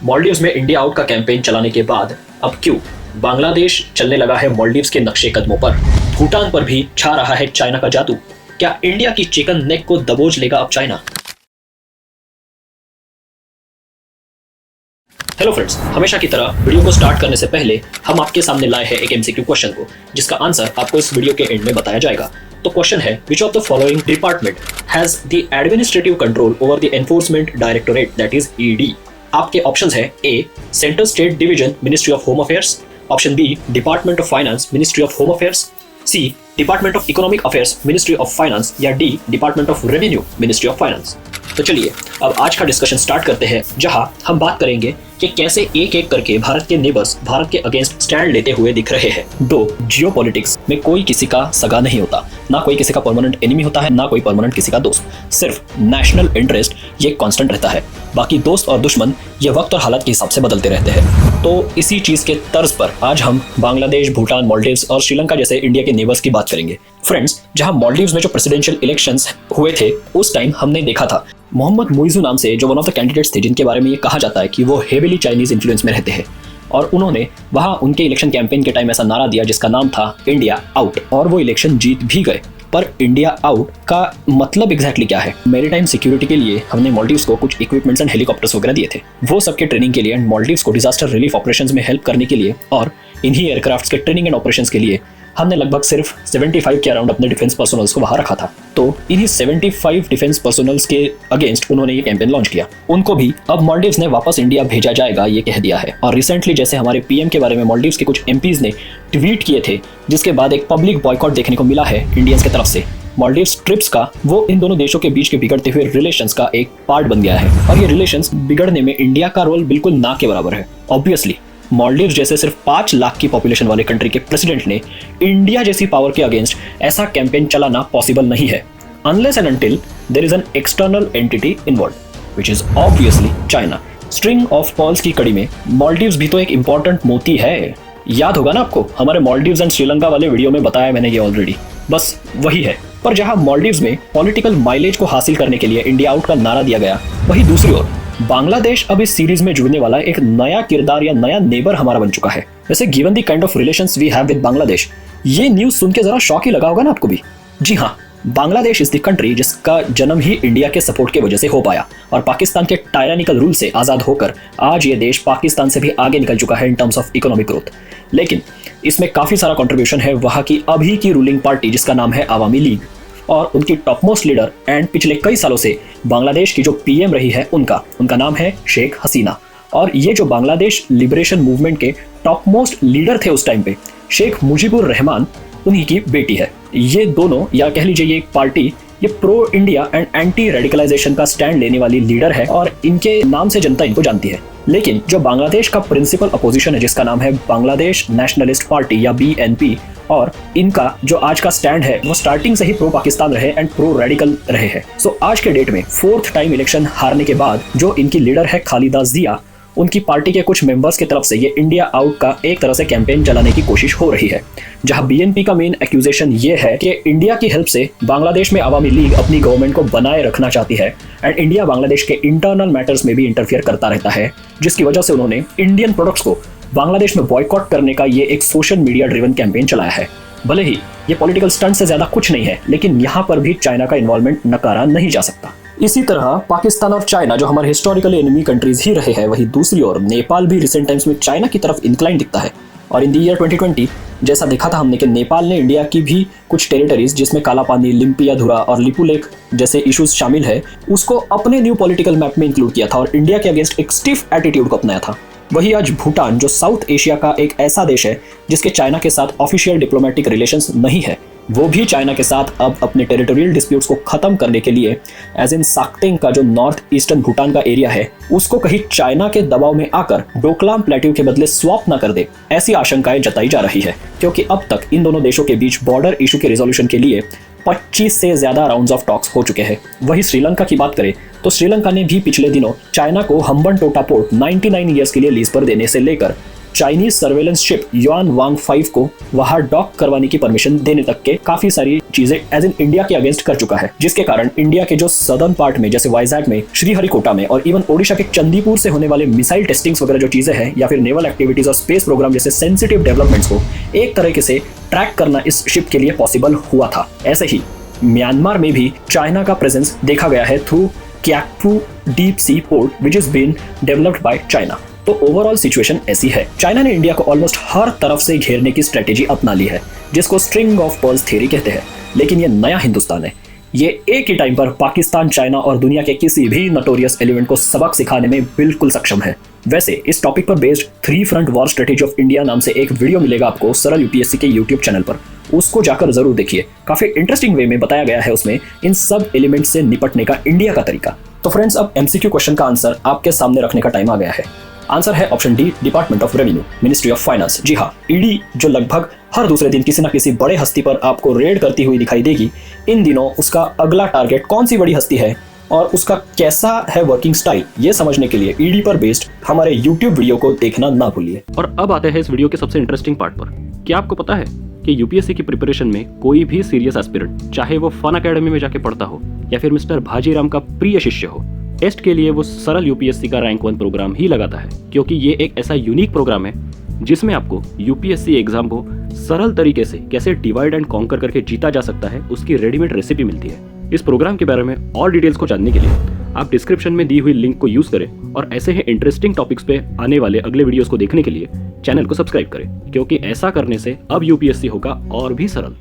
मालदीव्स में India out का campaign चलाने के बाद अब क्यों बांग्लादेश चलने लगा है मालदीव्स के नक्शे कदमों पर? भूटान पर भी छा रहा है चाइना का जादू। क्या इंडिया की चिकन नेक को दबोच लेगा अब चाइना? हेलो फ्रेंड्स, हमेशा की तरह वीडियो को स्टार्ट करने से पहले हम आपके सामने लाए हैं एक एमसीक्यू क्वेश्चन को, जिसका आंसर आपको इस वीडियो के एंड में बताया जाएगा। तो क्वेश्चन है, which of the following department has the administrative control over the enforcement directorate, that is ED? आपके ऑप्शंस है A central state division ministry of home affairs, option B department of finance ministry of home affairs, C department of economic affairs ministry of finance, या D department of revenue ministry of finance. तो चलिए अब आज का discussion start करते हैं, जहां हम बात करेंगे कि कैसे एक एक करके भारत के नेबर्स भारत के अगेंस्ट स्टैंड लेते हुए दिख रहे हैं। दो, जियोपॉलिटिक्स में कोई किसी का सगा नहीं होता, ना कोई किसी का परमानेंट एनिमी होता है, ना कोई परमानेंट किसी का दोस्त। सिर्फ नेशनल इंटरेस्ट ये कांस्टेंट रहता है, बाकी दोस्त और दुश्मन ये वक्त और हालात के हिसाब से बदलते रहते हैं। तो इसी चीज के तर्ज पर आज हम बांग्लादेश, भूटान, मालदीव्स और श्रीलंका जैसे इंडिया के नेबर्स की बात करेंगे। फ्रेंड्स, जहां मालदीव्स में जो प्रेसिडेंशियल इलेक्शंस हुए थे उस टाइम हमने देखा था मोहम्मद मुइज़ू नाम से जो वन ऑफ द कैंडिडेट्स थे, जिनके बारे में ये कहा जाता है कि वो हेवीली चाइनीज इन्फ्लुएंस में रहते हैं, और उन्होंने वहां उनके इलेक्शन कैंपेन के टाइम ऐसा नारा दिया जिसका नाम था इंडिया आउट, और वो इलेक्शन जीत भी गए। पर इंडिया आउट का मतलब एग्जैक्टली क्या है? मैरीटाइम सिक्योरिटी के लिए हमने मालदीव्स को कुछ इक्विपमेंट्स एंड हेलीकॉप्टर्स वगैरह दिए थे, वो सबके ट्रेनिंग के लिए, एंड मालदीव्स को डिजास्टर रिलीफ ऑपरेशंस में हेल्प करने के लिए और इन्हीं एयरक्राफ्ट्स के ट्रेनिंग एंड ऑपरेशंस के लिए हमने लगभग सिर्फ 75 के अराउंड अपने डिफेंस पर्सनल्स को वहां रखा था। तो इन्हीं 75 डिफेंस पर्सनल्स के अगेंस्ट उन्होंने ये कैंपेन लॉन्च किया। उनको भी अब मालदीव्स ने वापस इंडिया भेजा जाएगा ये कह दिया है। और रिसेंटली जैसे हमारे पीएम के बारे में मालदीव्स के कुछ एमपीज ने ट्वीट किए थे, जिसके बाद एक पब्लिक बॉयकॉट देखने को मिला है इंडियंस की तरफ से। मालदीव्स ट्रिप्स का वो इन दोनों देशों के बीच के बिगड़ते हुए रिलेशंस का एक पार्ट बन गया है, और ये रिलेशंस बिगड़ने में इंडिया का रोल बिल्कुल ना के बराबर है। ऑब्वियसली मालदीव्स जैसे सिर्फ 5 लाख की पॉपुलेशन वाले कंट्री के प्रेसिडेंट ने इंडिया जैसी पावर के अगेंस्ट ऐसा कैंपेन चलाना पॉसिबल नहीं है, unless and until there is an external entity involved, which is obviously China. String of pearls की कड़ी में मालदीव्स भी तो एक इंपॉर्टेंट मोती है। याद होगा ना आपको, हमारे मालदीव्स एंड श्रीलंका वाले वीडियो में बताया मैंने ये ऑलरेडी, बस वही है। पर जहां मालदीव्स में पॉलिटिकल माइलेज को हासिल करने के लिए इंडिया आउट का नारा दिया गया, वही दूसरी ओर बांग्लादेश अब इस सीरीज में जुड़ने वाला एक नया किरदार या नया नेबर हमारा बन चुका है। वैसे given the kind of relations we have with Bangladesh, ये न्यूज सुन के जरा शॉक ही लगा होगा ना आपको भी। जी हाँ, बांग्लादेश इज द कंट्री जिसका जन्म ही इंडिया के सपोर्ट की वजह से हो पाया, और पाकिस्तान के टायरानिकल रूल से आजाद होकर आज ये देश पाकिस्तान से भी आगे निकल चुका है in terms of economic growth. लेकिन इसमें काफी सारा कंट्रीब्यूशन है वहां की अभी की रूलिंग पार्टी, जिसका नाम है अवामी लीग, और उनकी टॉप मोस्ट लीडर एंड पिछले कई सालों से बांग्लादेश की जो पीएम रही है उनका नाम है शेख हसीना। और ये जो बांग्लादेश लिबरेशन मूवमेंट के टॉप मोस्ट लीडर थे उस टाइम पे, शेख मुजीबुर रहमान, उन्हीं की बेटी है। ये दोनों, या कह लीजिए ये एक पार्टी, ये pro India and anti radicalisation का स्टैंड लेने वाली लीडर है, और इनके नाम से जनता इनको जानती है। लेकिन जो बांग्लादेश का प्रिंसिपल अपोजिशन है, जिसका नाम है बांग्लादेश नेशनलिस्ट पार्टी या बीएनपी, और इनका जो आज का स्टैंड है वो स्टार्टिंग से ही प्रो पाकिस्तान रहे एंड प्रो रेडिकल रहे हैं। सो आज के डेट में 4th टाइम इलेक्शन हारने के बाद जो इनकी लीडर है खालिदा जिया, उनकी पार्टी के कुछ मेंबर्स की तरफ से ये इंडिया आउट का एक तरह से कैंपेन चलाने की कोशिश हो रही है, जहां बीएनपी का मेन एक्यूजेशन ये है कि इंडिया की हेल्प से बांग्लादेश में अवामी लीग अपनी गवर्नमेंट को बनाए रखना चाहती है, एंड इंडिया बांग्लादेश के इंटरनल मैटर्स में भी इंटरफियर करता रहता है, जिसकी वजह से उन्होंने इंडियन प्रोडक्ट्स को बांग्लादेश में बॉयकॉट करने का ये एक सोशल मीडिया ड्रिवन कैंपेन चलाया है। भले ही ये पॉलिटिकल स्टंट से ज्यादा कुछ नहीं है, लेकिन यहाँ पर भी चाइना का इन्वॉल्वमेंट नकारा नहीं जा सकता। इसी तरह पाकिस्तान और चाइना जो हमारे हिस्टोरिकली एनिमी कंट्रीज ही रहे हैं, वही दूसरी ओर नेपाल भी रिसेंट टाइम्स में चाइना की तरफ इंक्लाइन दिखता है। और इन द ईयर 2020 जैसा देखा था हमने कि नेपाल ने इंडिया की भी कुछ टेरिटरीज, जिसमें काला पानी, लिम्पियाधुरा और लिपुलेख जैसे इश्यूज शामिल है, उसको अपने न्यू पॉलिटिकल मैप में इंक्लूड किया था और इंडिया के अगेंस्ट एक स्टिफ एटीट्यूड को अपनाया था। वही आज भूटान, जो साउथ एशिया का एक ऐसा देश है जिसके चाइना के साथ ऑफिशियल डिप्लोमेटिक रिलेशंस नहीं है, वो भी चाइना के साथ अब अपने टेरिटोरियल डिस्प्यूट्स को खत्म करने के लिए, एज इन साक्तेंग का जो नॉर्थ ईस्टर्न भूटान का एरिया है, उसको कहीं चाइना के दबाव में आकर डोकलाम प्लेट्यू के बदले स्वैप ना कर दे, ऐसी आशंकाएं जताई जा रही है। क्योंकि अब तक इन दोनों देशों के बीच बॉर्डर इशू के रिजोल्यूशन के लिए 25 से ज्यादा राउंड्स ऑफ टॉक्स हो चुके हैं। वही श्रीलंका की बात करें तो श्रीलंका ने भी पिछले दिनों चाइना को हम्बन टोटा पोर्ट 99 ईयर्स के लिए लीज पर देने से लेकर चाइनीज सर्वेलेंस शिप युआन वांग 5 को वहां डॉक करवाने की परमिशन देने तक के काफी सारी चीजें एज इन इंडिया के अगेंस्ट कर चुका है, जिसके कारण इंडिया के जो सदर्न पार्ट में जैसे वाइजैक में, श्रीहरिकोटा में और इवन ओडिशा के चंदीपुर से होने वाले मिसाइल टेस्टिंग्स वगैरह जो चीजें हैं या फिर नेवल एक्टिविटीज और स्पेस प्रोग्राम जैसे सेंसिटिव डेवलपमेंट्स को एक तरीके से ट्रैक करना इस शिप के लिए पॉसिबल हुआ था। ऐसे ही म्यांमार में भी चाइना का प्रेजेंस देखा गया है through Kyaukpyu deep sea port which is been developed by China. तो ओवरऑल सिचुएशन ऐसी है, चाइना ने इंडिया को ऑलमोस्ट हर तरफ से घेरने की स्ट्रेटेजी अपना ली है, जिसको स्ट्रिंग ऑफ पर्ल्स थ्योरी कहते हैं। लेकिन ये नया हिंदुस्तान है, ये एक ही टाइम पर पाकिस्तान, चाइना और दुनिया के किसी भी नोटोरियस एलिमेंट को सबक सिखाने में बिल्कुल सक्षम है। वैसे इस टॉपिक पर based 3 front war strategy of India नाम से एक वीडियो मिलेगा आपको सरल यूपीएससी के यूट्यूब चैनल पर, उसको जाकर जरूर देखिए। काफी इंटरेस्टिंग वे में बताया गया है उसमें इन सब एलिमेंट से निपटने का इंडिया का तरीका। तो फ्रेंड्स, अब एमसीक्यू क्वेश्चन का आंसर आपके सामने रखने का टाइम आ गया है। आंसर है option D, department of revenue, ministry of finance. जी हाँ, ईडी जो लगभग हर दूसरे दिन किसी न किसी बड़े हस्ती पर आपको रेड करती हुई दिखाई देगी, इन दिनों उसका अगला टारगेट कौन सी बड़ी हस्ती है और उसका कैसा है वर्किंग स्टाइल, ये समझने के लिए ईडी पर बेस्ड हमारे यूट्यूब वीडियो को देखना ना भूलिए। और अब आते हैं इस वीडियो के सबसे इंटरेस्टिंग पार्ट पर। क्या आपको पता है कि यूपीएससी की प्रिपरेशन में कोई भी सीरियस एस्पिरेंट, चाहे वो फन अकेडमी में जाके पढ़ता हो या फिर मिस्टर भाजीराम का प्रिय शिष्य हो, टेस्ट के लिए वो सरल यूपीएससी का रैंक 1 प्रोग्राम ही लगाता है, क्योंकि ये एक ऐसा यूनिक प्रोग्राम है जिसमें आपको यूपीएससी एग्जाम को सरल तरीके से कैसे डिवाइड एंड कॉन्कर करके जीता जा सकता है, उसकी रेडीमेड रेसिपी मिलती है। इस प्रोग्राम के बारे में और डिटेल्स को जानने के लिए आप डिस्क्रिप्शन में दी हुई लिंक को यूज करें और ऐसे ही इंटरेस्टिंग टॉपिक्स पे आने वाले अगले वीडियोस को देखने के लिए चैनल को सब्सक्राइब करें, क्योंकि ऐसा करने से अब यूपीएससी होगा और भी सरल।